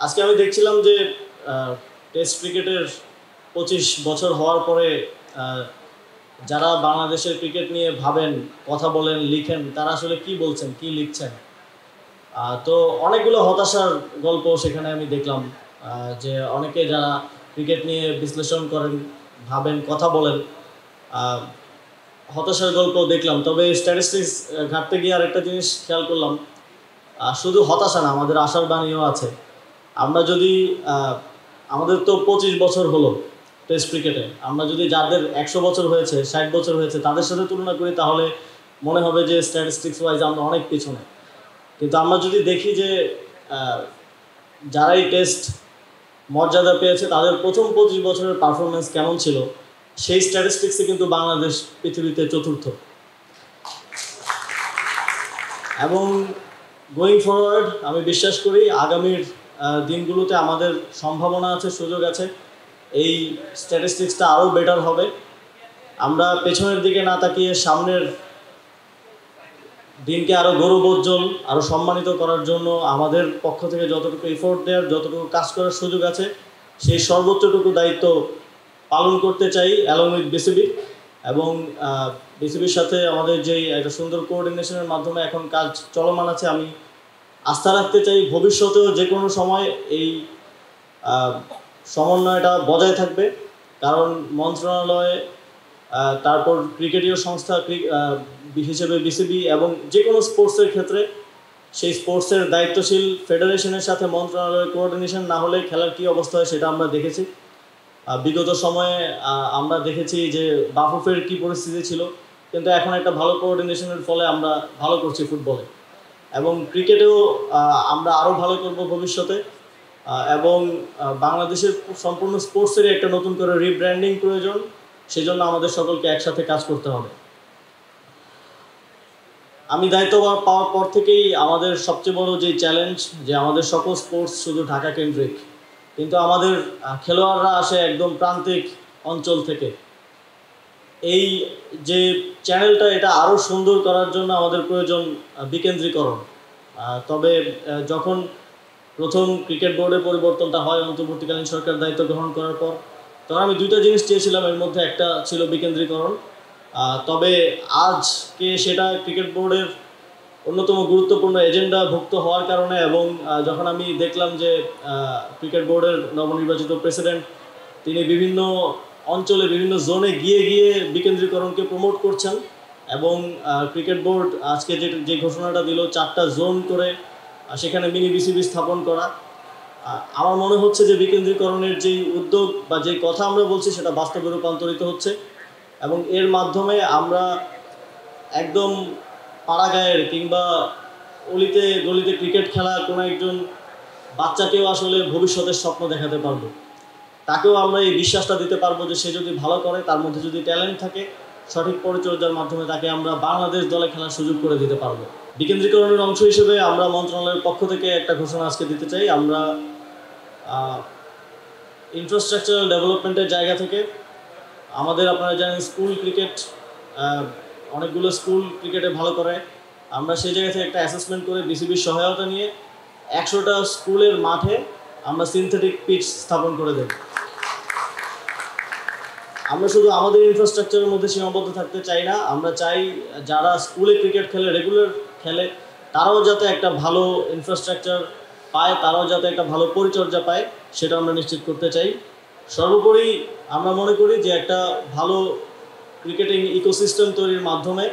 আজকে আমি দেখছিলাম যে টেস্ট ক্রিকেটের ২৫ বছর হওয়ার পরে যারা বাংলাদেশের ক্রিকেট নিয়ে ভাবেন, কথা বলেন, লিখেন, তারা আসলে কি বলছেন, কি লিখছেন। তো অনেকগুলো হতাশার গল্প সেখানে আমি দেখলাম, যে অনেকে যারা ক্রিকেট নিয়ে বিশ্লেষণ করেন, ভাবেন, কথা বলেন, হতাশার গল্প দেখলাম। তবে স্ট্যাটিস্টিক্স ঘাটতে গিয়ে আরেকটা জিনিস খেয়াল করলাম, শুধু হতাশা না, আমাদের আশার বাণীও আছে। আমরা যদি আমাদের তো 25 বছর হলো টেস্ট ক্রিকেটে, আমরা যদি যাদের 100 বছর হয়েছে, 60 বছর হয়েছে, তাদের সাথে তুলনা করি, তাহলে মনে হবে যে স্ট্যাটিস্টিক্স ওয়াইজ আমরা অনেক পিছনে। কিন্তু আমরা যদি দেখি যে যারাই টেস্ট মর্যাদা পেয়েছে তাদের প্রথম 25 বছরের পারফরমেন্স কেমন ছিল, সেই স্ট্যাটিস্টিক্সে কিন্তু বাংলাদেশ পৃথিবীতে চতুর্থ। এবং গোয়িং ফরওয়ার্ড আমি বিশ্বাস করি আগামীর দিনগুলোতে আমাদের সম্ভাবনা আছে, সুযোগ আছে, এই স্ট্যাটিস্টিক্সটা আরও বেটার হবে। আমরা পেছনের দিকে না তাকিয়ে সামনের দিনকে আরও গৌরবোজ্জ্বল, আরও সম্মানিত করার জন্য আমাদের পক্ষ থেকে যতটুকু এফোর্ট দেওয়ার, যতটুকু কাজ করার সুযোগ আছে, সেই সর্বোচ্চটুকু দায়িত্ব পালন করতে চাই অ্যালং উইথ বিসিবি। এবং বিসিবির সাথে আমাদের যেই একটা সুন্দর কোঅর্ডিনেশনের মাধ্যমে এখন কাজ চলমান আছে, আমি আস্থা রাখতে চাই ভবিষ্যতেও যে কোনো সময় এই সমন্বয়টা বজায় থাকবে। কারণ মন্ত্রণালয়ে, তারপর ক্রিকেটীয় সংস্থা হিসেবে বিসিবি, এবং যে কোনো স্পোর্টসের ক্ষেত্রে সেই স্পোর্টসের দায়িত্বশীল ফেডারেশনের সাথে মন্ত্রণালয়ের কোঅর্ডিনেশন না হলে খেলার কী অবস্থা হয় সেটা আমরা দেখেছি। বিগত সময়ে আমরা দেখেছি যে বাফুফের কী পরিস্থিতি ছিল, কিন্তু এখন একটা ভালো কোঅর্ডিনেশনের ফলে আমরা ভালো করছি ফুটবলে, এবং ক্রিকেটেও আমরা আরও ভালো করব ভবিষ্যতে। এবং বাংলাদেশের সম্পূর্ণ স্পোর্টসেরই একটা নতুন করে রিব্র্যান্ডিং প্রয়োজন, সেজন্য আমাদের সকলকে একসাথে কাজ করতে হবে। আমি দায়িত্ব পাওয়ার পর থেকেই আমাদের সবচেয়ে বড় যে চ্যালেঞ্জ, যে আমাদের সকল স্পোর্টস শুধু ঢাকা কেন্দ্রিক, কিন্তু আমাদের খেলোয়াড়রা আসে একদম প্রান্তিক অঞ্চল থেকে। এই যে চ্যানেলটা, এটা আরও সুন্দর করার জন্য আমাদের প্রয়োজন বিকেন্দ্রীকরণ। তবে যখন প্রথম ক্রিকেট বোর্ডে পরিবর্তনটা হয় অন্তর্বর্তীকালীন সরকার দায়িত্ব গ্রহণ করার পর, তখন আমি দুইটা জিনিস চেয়েছিলাম, এর মধ্যে একটা ছিল বিকেন্দ্রীকরণ। তবে আজকে সেটা ক্রিকেট বোর্ডের অন্যতম গুরুত্বপূর্ণ এজেন্ডাভুক্ত হওয়ার কারণে, এবং যখন আমি দেখলাম যে ক্রিকেট বোর্ডের নবনির্বাচিত প্রেসিডেন্ট তিনি বিভিন্ন অঞ্চলে, বিভিন্ন জোনে গিয়ে গিয়ে বিকেন্দ্রীকরণকে প্রমোট করছেন, এবং ক্রিকেট বোর্ড আজকে যে ঘোষণাটা দিল 4টা জোন করে সেখানে মিনি বিসিবি স্থাপন করা, আমার মনে হচ্ছে যে বিকেন্দ্রীকরণের যেই উদ্যোগ বা যেই কথা আমরা বলছি সেটা বাস্তবে রূপান্তরিত হচ্ছে। এবং এর মাধ্যমে আমরা একদম পাড়াগাঁয়ের কিংবা অলিতে গলিতে ক্রিকেট খেলা কোনো একজন বাচ্চাকেও আসলে ভবিষ্যতের স্বপ্ন দেখাতে পারবো। তাকেও আমরা এই বিশ্বাসটা দিতে পারবো যে সে যদি ভালো করে, তার মধ্যে যদি ট্যালেন্ট থাকে, সঠিক পরিচর্যার মাধ্যমে তাকে আমরা বাংলাদেশ দলে খেলার সুযোগ করে দিতে পারবো। বিকেন্দ্রীকরণের অংশ হিসেবে আমরা মন্ত্রণালয়ের পক্ষ থেকে একটা ঘোষণা আজকে দিতে চাই। আমরা ইনফ্রাস্ট্রাকচারাল ডেভেলপমেন্টের জায়গা থেকে আমাদের, আপনারা জানেন স্কুল ক্রিকেট, অনেকগুলো স্কুল ক্রিকেটে ভালো করে, আমরা সেই জায়গা থেকে একটা অ্যাসেসমেন্ট করে বিসিবির সহায়তা নিয়ে 100টা স্কুলের মাঠে আমরা সিনথেটিক পিচ স্থাপন করে দেব। আমরা শুধু আমাদের ইনফ্রাস্ট্রাকচারের মধ্যে সীমাবদ্ধ থাকতে চাই না, আমরা চাই যারা স্কুলে ক্রিকেট খেলে, রেগুলার খেলে, তারাও যাতে একটা ভালো ইনফ্রাস্ট্রাকচার পায়, তারাও যাতে একটা ভালো পরিচর্যা পায়, সেটা আমরা নিশ্চিত করতে চাই। সর্বোপরি আমরা মনে করি যে একটা ভালো ক্রিকেটিং ইকোসিস্টেম তৈরির মাধ্যমে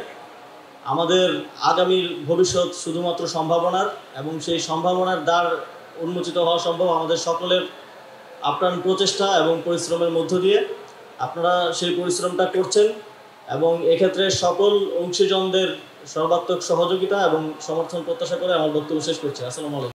আমাদের আগামীর ভবিষ্যৎ শুধুমাত্র সম্ভাবনার, এবং সেই সম্ভাবনার দ্বার উন্মোচিত হওয়া সম্ভব আমাদের সকলের আপ্রাণ প্রচেষ্টা এবং পরিশ্রমের মধ্য দিয়ে। আপনারা সেই পরিশ্রমটা করছেন, এবং এক্ষেত্রে সকল অংশীজনদের সর্বাত্মক সহযোগিতা এবং সমর্থন প্রত্যাশা করে আমার বক্তব্য শেষ করছি। আসসালামু আলাইকুম।